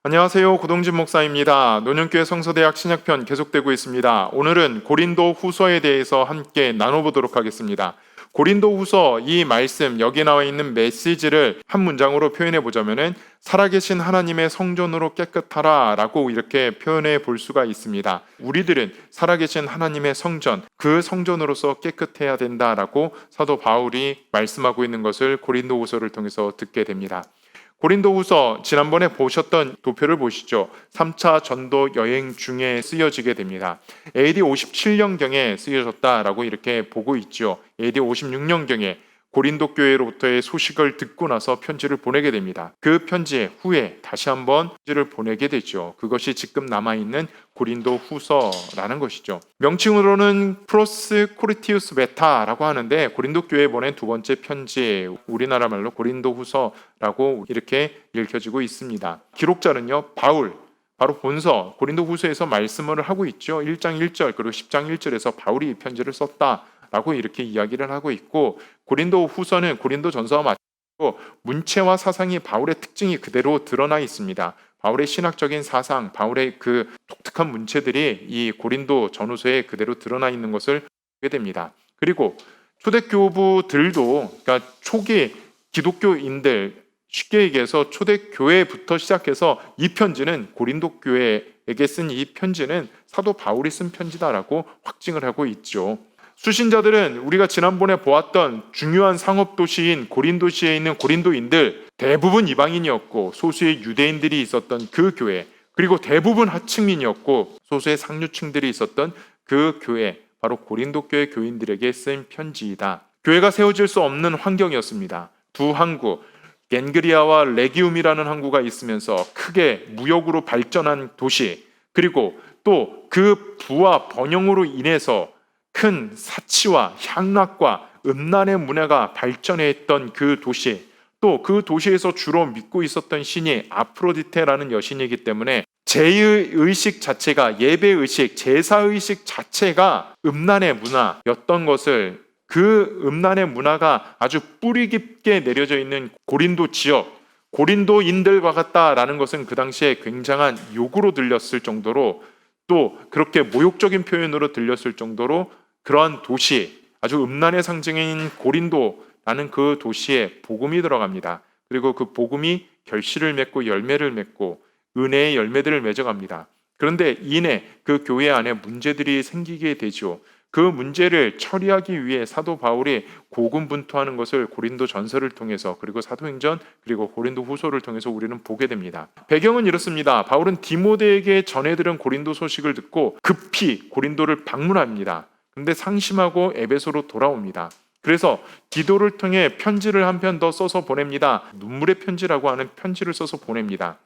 안녕하세요. 고동진 목사입니다. 노년교회 성서대학 신약편 계속되고 있습니다. 오늘은 고린도 후서에 대해서 함께 나눠보도록 하겠습니다. 고린도 후서 이 말씀, 여기 나와 있는 메시지를 한 문장으로 표현해 보자면은 살아계신 하나님의 성전으로 깨끗하라 라고 이렇게 표현해 볼 수가 있습니다. 우리들은 살아계신 하나님의 성전, 그 성전으로서 깨끗해야 된다라고 사도 바울이 말씀하고 있는 것을 고린도 후서를 통해서 듣게 됩니다. 고린도후서 지난번에 보셨던 도표를 보시죠. 3차 전도 여행 중에 쓰여지게 됩니다. AD 57년경에 쓰여졌다라고 이렇게 보고 있죠. AD 56년경에 고린도 교회로부터의 소식을 듣고 나서 편지를 보내게 됩니다. 그 편지 후에 다시 한번 편지를 보내게 되죠. 그것이 지금 남아있는 고린도 후서라는 것이죠. 명칭으로는 프로스 코리티우스 베타라고 하는데 고린도 교회에 보낸 두 번째 편지, 우리나라 말로 고린도 후서라고 이렇게 읽혀지고 있습니다. 기록자는요, 바로 본서 고린도 후서에서 말씀을 하고 있죠. 1장 1절 그리고 10장 1절에서 바울이 이 편지를 썼다 라고 이렇게 이야기를 하고 있고, 고린도 후서는 고린도 전서와 마찬가지로 문체와 사상이 바울의 특징이 그대로 드러나 있습니다. 바울의 신학적인 사상, 바울의 그 독특한 문체들이 이 고린도 전후서에 그대로 드러나 있는 것을 보게 됩니다. 그리고 초대교부들도, 그러니까 초기 기독교인들, 쉽게 얘기해서 초대교회부터 시작해서 이 편지는 고린도 교회에게 쓴 이 편지는 사도 바울이 쓴 편지다라고 확증을 하고 있죠. 수신자들은 우리가 지난번에 보았던 중요한 상업도시인 고린도시에 있는 고린도인들 대부분 이방인이었고 소수의 유대인들이 있었던 그 교회, 그리고 대부분 하층민이었고 소수의 상류층들이 있었던 그 교회, 바로 고린도 교회 교인들에게 쓴 편지이다. 교회가 세워질 수 없는 환경이었습니다. 두 항구, 겐그리아와 레기움이라는 항구가 있으면서 크게 무역으로 발전한 도시, 그리고 또 그 부와 번영으로 인해서 큰 사치와 향락과 음란의 문화가 발전했던 그 도시, 또 그 도시에서 주로 믿고 있었던 신이 아프로디테라는 여신이기 때문에 제의식 자체가, 예배의식, 제사의식 자체가 음란의 문화였던 것을, 그 음란의 문화가 아주 뿌리 깊게 내려져 있는 고린도 지역, 고린도인들과 같다라는 것은 그 당시에 굉장한 욕으로 들렸을 정도로, 또 그렇게 모욕적인 표현으로 들렸을 정도로 그러한 도시, 아주 음란의 상징인 고린도라는 그 도시에 복음이 들어갑니다. 그리고 그 복음이 결실을 맺고 열매를 맺고 은혜의 열매들을 맺어갑니다. 그런데 이내 그 교회 안에 문제들이 생기게 되죠. 그 문제를 처리하기 위해 사도 바울이 고군분투하는 것을 고린도 전서를 통해서, 그리고 사도행전, 그리고 고린도 후서를 통해서 우리는 보게 됩니다. 배경은 이렇습니다. 바울은 디모데에게 전해들은 고린도 소식을 듣고 급히 고린도를 방문합니다. 근데 상심하고 에베소로 돌아옵니다. 그래서 디도를 통해 편지를 한 편 더 써서 보냅니다. 눈물의 편지라고 하는 편지를 써서 보냅니다.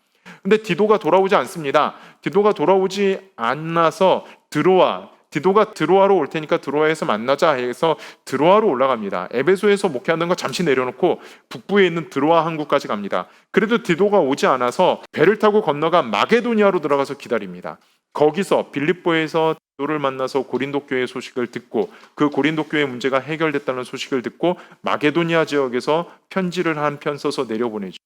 근데 디도가 돌아오지 않습니다. 디도가 돌아오지 않아서 디도가 드로아로 올 테니까 드로아에서 만나자 해서 드로아로 올라갑니다. 에베소에서 목회하는 거 잠시 내려놓고 북부에 있는 드로아 항구까지 갑니다. 그래도 디도가 오지 않아서 배를 타고 건너가 마게도니아로 들어가서 기다립니다. 거기서 빌립보에서 디도를 만나서 고린도 교회 소식을 듣고, 그 고린도 교회 문제가 해결됐다는 소식을 듣고 마게도니아 지역에서 편지를 한 편 써서 내려보내죠.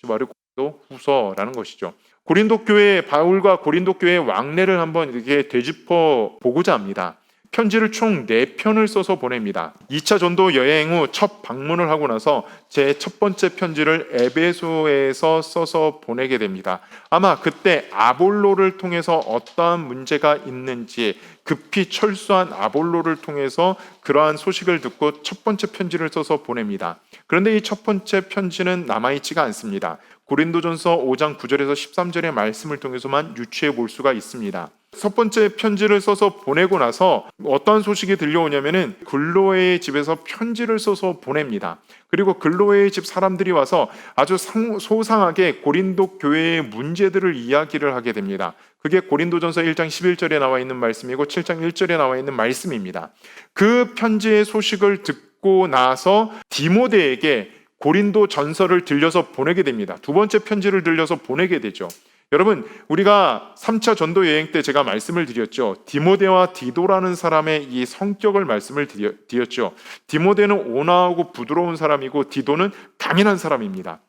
바로 고린도 후서라는 것이죠. 고린도 교회, 바울과 고린도 교회의 왕래를 한번 이렇게 되짚어 보고자 합니다. 편지를 총 4편을 써서 보냅니다. 2차 전도 여행 후 첫 방문을 하고 나서 제 첫 번째 편지를 에베소에서 써서 보내게 됩니다. 아마 그때 아볼로를 통해서 어떠한 문제가 있는지, 급히 철수한 아볼로를 통해서 그러한 소식을 듣고 첫 번째 편지를 써서 보냅니다. 그런데 이 첫 번째 편지는 남아있지가 않습니다. 고린도전서 5장 9절에서 13절의 말씀을 통해서만 유추해 볼 수가 있습니다. 첫 번째 편지를 써서 보내고 나서 어떤 소식이 들려오냐면은 글로에의 집에서 편지를 써서 보냅니다. 그리고 글로에의 집 사람들이 와서 아주 소상하게 고린도 교회의 문제들을 이야기를 하게 됩니다. 그게 고린도전서 1장 11절에 나와 있는 말씀이고 7장 1절에 나와 있는 말씀입니다. 그 편지의 소식을 듣고 나서 디모데에게 고린도 전서를 들려서 보내게 됩니다. 두 번째 편지를 들려서 보내게 되죠. 여러분, 우리가 3차 전도 여행 때 제가 말씀을 드렸죠. 디모데와 디도라는 사람의 이 성격을 말씀을 드렸죠. 디모데는 온화하고 부드러운 사람이고 디도는 강인한 사람입니다.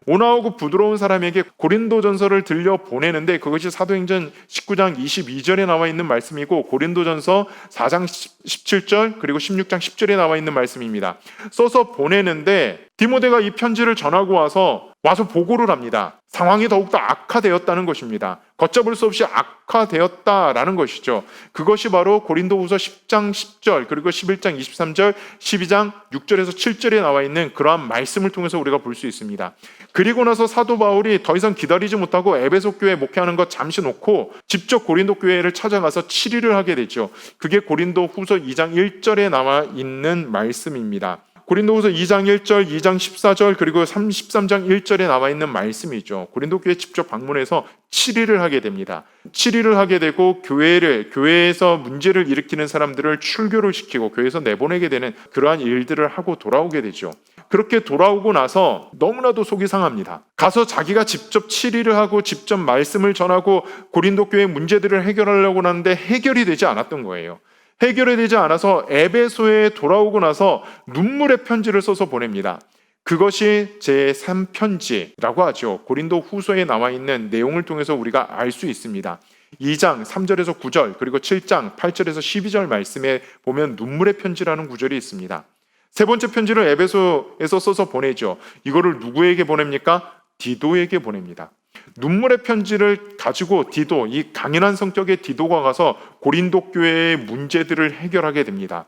온화하고 부드러운 사람에게 고린도전서를 들려 보내는데 그것이 사도행전 19장 22절에 나와 있는 말씀이고 고린도전서 4장 17절 그리고 16장 10절에 나와 있는 말씀입니다. 써서 보내는데 디모데가 이 편지를 전하고 와서 보고를 합니다. 상황이 더욱더 악화되었다는 것입니다. 걷잡을 수 없이 악화되었다라는 것이죠. 그것이 바로 고린도후서 10장 10절 그리고 11장 23절 12장 6절에서 7절에 나와 있는 그러한 말씀을 통해서 우리가 볼 수 있습니다. 그리고 나서 사도 바울이 더 이상 기다리지 못하고 에베소 교회 목회하는 것 잠시 놓고 직접 고린도 교회를 찾아가서 치리를 하게 되죠. 그게 고린도후서 2장 1절에 나와 있는 말씀입니다. 고린도후서 2장 1절, 2장 14절 그리고 33장 1절에 나와 있는 말씀이죠. 고린도 교회 직접 방문해서 치리를 하게 됩니다. 치리를 하게 되고 교회에서 문제를 일으키는 사람들을 출교를 시키고 교회에서 내보내게 되는 그러한 일들을 하고 돌아오게 되죠. 그렇게 돌아오고 나서 너무나도 속이 상합니다. 가서 자기가 직접 치리를 하고 직접 말씀을 전하고 고린도 교회 문제들을 해결하려고 하는데 해결이 되지 않았던 거예요. 해결이 되지 않아서 에베소에 돌아오고 나서 눈물의 편지를 써서 보냅니다. 그것이 제3편지라고 하죠. 고린도 후서에 나와 있는 내용을 통해서 우리가 알 수 있습니다. 2장 3절에서 9절 그리고 7장 8절에서 12절 말씀에 보면 눈물의 편지라는 구절이 있습니다. 세 번째 편지를 에베소에서 써서 보내죠. 이거를 누구에게 보냅니까? 디도에게 보냅니다. 눈물의 편지를 가지고 디도, 이 강인한 성격의 디도가 가서 고린도 교회의 문제들을 해결하게 됩니다.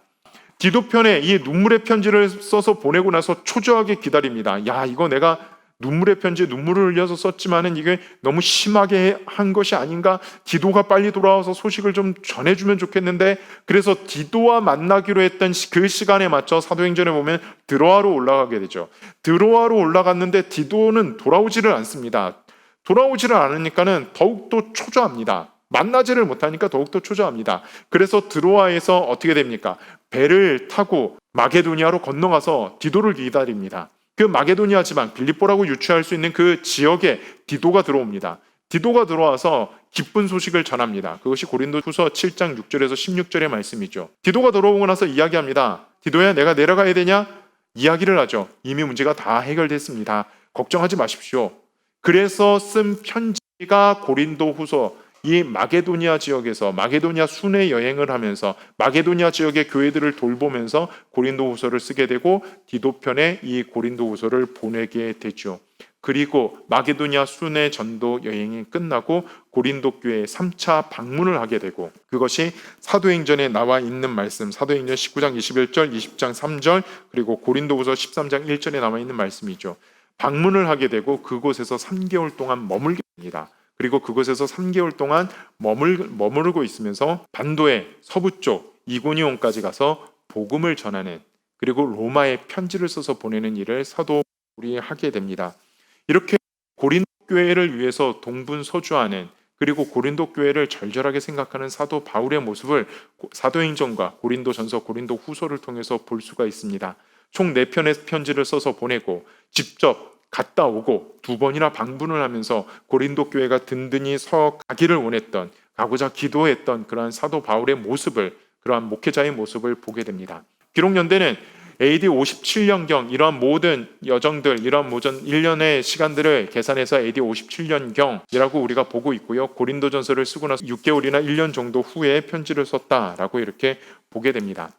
디도 편에 이 눈물의 편지를 써서 보내고 나서 초조하게 기다립니다. 야, 이거 내가 눈물의 편지에 눈물을 흘려서 썼지만은 이게 너무 심하게 한 것이 아닌가? 디도가 빨리 돌아와서 소식을 좀 전해주면 좋겠는데, 그래서 디도와 만나기로 했던 그 시간에 맞춰 사도행전에 보면 드로아로 올라가게 되죠. 드로아로 올라갔는데 디도는 돌아오지를 않습니다. 돌아오지를 않으니까는 더욱더 초조합니다. 만나지를 못하니까 더욱더 초조합니다. 그래서 드로아에서 어떻게 됩니까? 배를 타고 마게도니아로 건너가서 디도를 기다립니다. 그 마게도니아 지방 빌립보라고 유추할 수 있는 그 지역에 디도가 들어옵니다. 디도가 들어와서 기쁜 소식을 전합니다. 그것이 고린도후서 7장 6절에서 16절의 말씀이죠. 디도가 들어오고 나서 이야기합니다. 디도야, 내가 내려가야 되냐? 이야기를 하죠. 이미 문제가 다 해결됐습니다. 걱정하지 마십시오. 그래서 쓴 편지가 고린도후서, 이 마게도니아 지역에서 마게도니아 순회 여행을 하면서 마게도니아 지역의 교회들을 돌보면서 고린도후서를 쓰게 되고 디도편에 이 고린도후서를 보내게 되죠. 그리고 마게도니아 순회 전도 여행이 끝나고 고린도 교회에 3차 방문을 하게 되고, 그것이 사도행전에 나와 있는 말씀, 사도행전 19장 21절, 20장 3절 그리고 고린도후서 13장 1절에 나와 있는 말씀이죠. 방문을 하게 되고 그곳에서 3개월 동안 머물게 됩니다. 그리고 그곳에서 3개월 동안 머무르고 있으면서 반도의 서부 쪽 이고니온까지 가서 복음을 전하는, 그리고 로마에 편지를 써서 보내는 일을 사도 바울이 하게 됩니다. 이렇게 고린도 교회를 위해서 동분서주하는, 그리고 고린도 교회를 절절하게 생각하는 사도 바울의 모습을 사도행전과 고린도전서, 고린도후서를 통해서 볼 수가 있습니다. 총 4편의 편지를 써서 보내고 직접 갔다 오고 2번이나 방문을 하면서 고린도 교회가 든든히 서 가기를 원했던, 가고자 기도했던 그러한 사도 바울의 모습을, 그러한 목회자의 모습을 보게 됩니다. 기록 연대는 AD 57년경 이러한 모든 여정들, 이러한 모든 일련의 시간들을 계산해서 AD 57년경이라고 우리가 보고 있고요. 고린도전서를 쓰고 나서 6개월이나 1년 정도 후에 편지를 썼다라고 이렇게 보게 됩니다.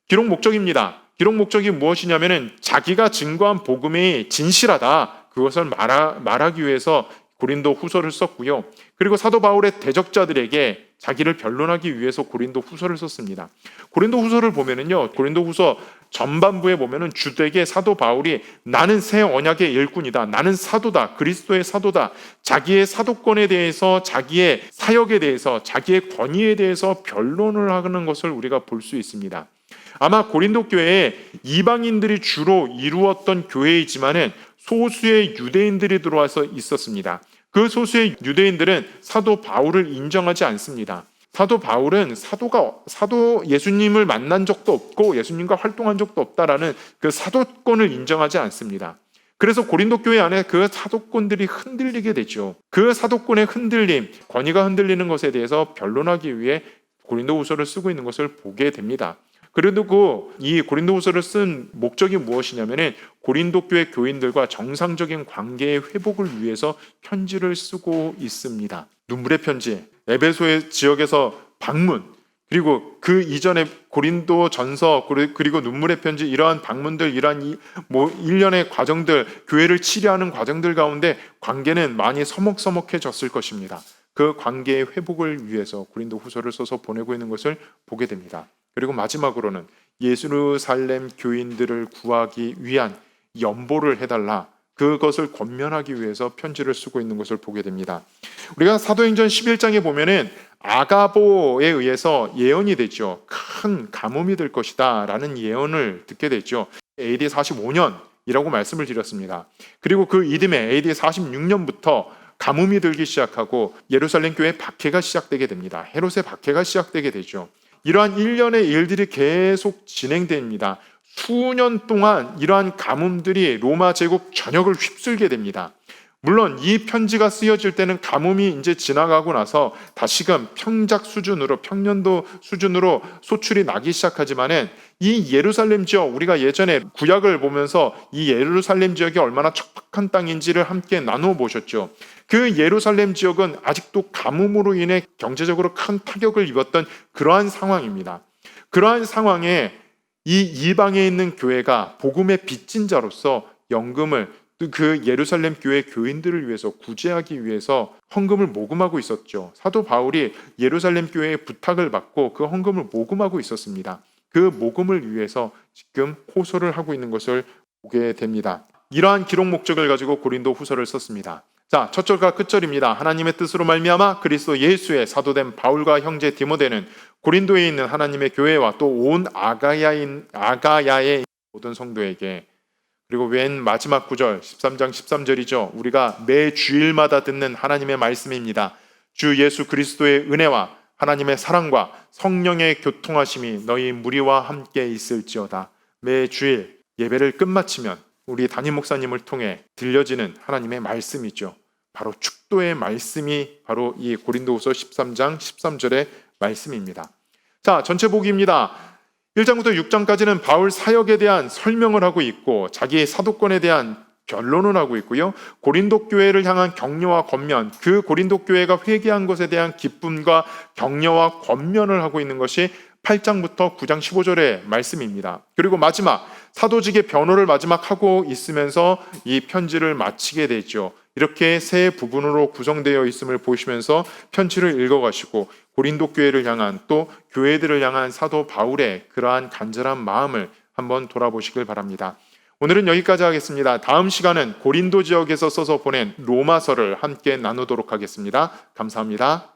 기록 목적입니다. 기록 목적이 무엇이냐면은 자기가 증거한 복음이 진실하다, 그것을 말하기 위해서 고린도 후서를 썼고요. 그리고 사도 바울의 대적자들에게 자기를 변론하기 위해서 고린도 후서를 썼습니다. 고린도 후서를 보면은요, 고린도 후서 전반부에 보면은 주되게 사도 바울이 나는 새 언약의 일꾼이다, 나는 사도다, 그리스도의 사도다, 자기의 사도권에 대해서, 자기의 사역에 대해서, 자기의 권위에 대해서 변론을 하는 것을 우리가 볼 수 있습니다. 아마 고린도 교회에 이방인들이 주로 이루었던 교회이지만은 소수의 유대인들이 들어와서 있었습니다. 그 소수의 유대인들은 사도 바울을 인정하지 않습니다. 사도 바울은 사도 예수님을 만난 적도 없고 예수님과 활동한 적도 없다라는 그 사도권을 인정하지 않습니다. 그래서 고린도 교회 안에 그 사도권들이 흔들리게 되죠. 그 사도권의 흔들림, 권위가 흔들리는 것에 대해서 변론하기 위해 고린도후서를 쓰고 있는 것을 보게 됩니다. 그래도 이 고린도후서를 쓴 목적이 무엇이냐면은 고린도 교회 교인들과 정상적인 관계의 회복을 위해서 편지를 쓰고 있습니다. 눈물의 편지, 에베소의 지역에서 방문, 그리고 그 이전에 고린도 전서, 그리고 눈물의 편지, 이러한 방문들, 이러한 일련의 과정들, 교회를 치료하는 과정들 가운데 관계는 많이 서먹서먹해졌을 것입니다. 그 관계의 회복을 위해서 고린도 후서를 써서 보내고 있는 것을 보게 됩니다. 그리고 마지막으로는 예루살렘 교인들을 구하기 위한 연보를 해달라, 그것을 권면하기 위해서 편지를 쓰고 있는 것을 보게 됩니다. 우리가 사도행전 11장에 보면은 아가보에 의해서 예언이 되죠. 큰 가뭄이 될 것이다 라는 예언을 듣게 되죠. AD 45년이라고 말씀을 드렸습니다. 그리고 그 이듬해 AD 46년부터 가뭄이 들기 시작하고 예루살렘 교회 박해가 시작되게 됩니다. 헤롯의 박해가 시작되게 되죠. 이러한 일련의 일들이 계속 진행됩니다. 수년 동안 이러한 가뭄들이 로마 제국 전역을 휩쓸게 됩니다. 물론 이 편지가 쓰여질 때는 가뭄이 이제 지나가고 나서 다시금 평작 수준으로, 평년도 수준으로 소출이 나기 시작하지만은 이 예루살렘 지역, 우리가 예전에 구약을 보면서 이 예루살렘 지역이 얼마나 척박한 땅인지를 함께 나누어 보셨죠. 그 예루살렘 지역은 아직도 가뭄으로 인해 경제적으로 큰 타격을 입었던 그러한 상황입니다. 그러한 상황에 이 이방에 있는 교회가 복음의 빚진 자로서 연금을, 그 예루살렘 교회 교인들을 위해서 구제하기 위해서 헌금을 모금하고 있었죠. 사도 바울이 예루살렘 교회에 부탁을 받고 그 헌금을 모금하고 있었습니다. 그 모금을 위해서 지금 호소를 하고 있는 것을 보게 됩니다. 이러한 기록 목적을 가지고 고린도 후서를 썼습니다. 자, 첫 절과 끝절입니다. 하나님의 뜻으로 말미암아 그리스도 예수의 사도된 바울과 형제 디모데는 고린도에 있는 하나님의 교회와 또 온 아가야의 모든 성도에게, 그리고 맨 마지막 구절 13장 13절이죠. 우리가 매 주일마다 듣는 하나님의 말씀입니다. 주 예수 그리스도의 은혜와 하나님의 사랑과 성령의 교통하심이 너희 무리와 함께 있을지어다. 매 주일 예배를 끝마치면 우리 담임 목사님을 통해 들려지는 하나님의 말씀이죠. 바로 축도의 말씀이 바로 이 고린도후서 13장 13절의 말씀입니다. 자, 전체 보기입니다. 1장부터 6장까지는 바울 사역에 대한 설명을 하고 있고 자기의 사도권에 대한 변론을 하고 있고요. 고린도 교회를 향한 격려와 권면, 그 고린도 교회가 회개한 것에 대한 기쁨과 격려와 권면을 하고 있는 것이 8장부터 9장 15절의 말씀입니다. 그리고 마지막 사도직의 변호를 마지막 하고 있으면서 이 편지를 마치게 되죠. 이렇게 세 부분으로 구성되어 있음을 보시면서 편지를 읽어가시고 고린도 교회를 향한, 또 교회들을 향한 사도 바울의 그러한 간절한 마음을 한번 돌아보시길 바랍니다. 오늘은 여기까지 하겠습니다. 다음 시간은 고린도 지역에서 써서 보낸 로마서를 함께 나누도록 하겠습니다. 감사합니다.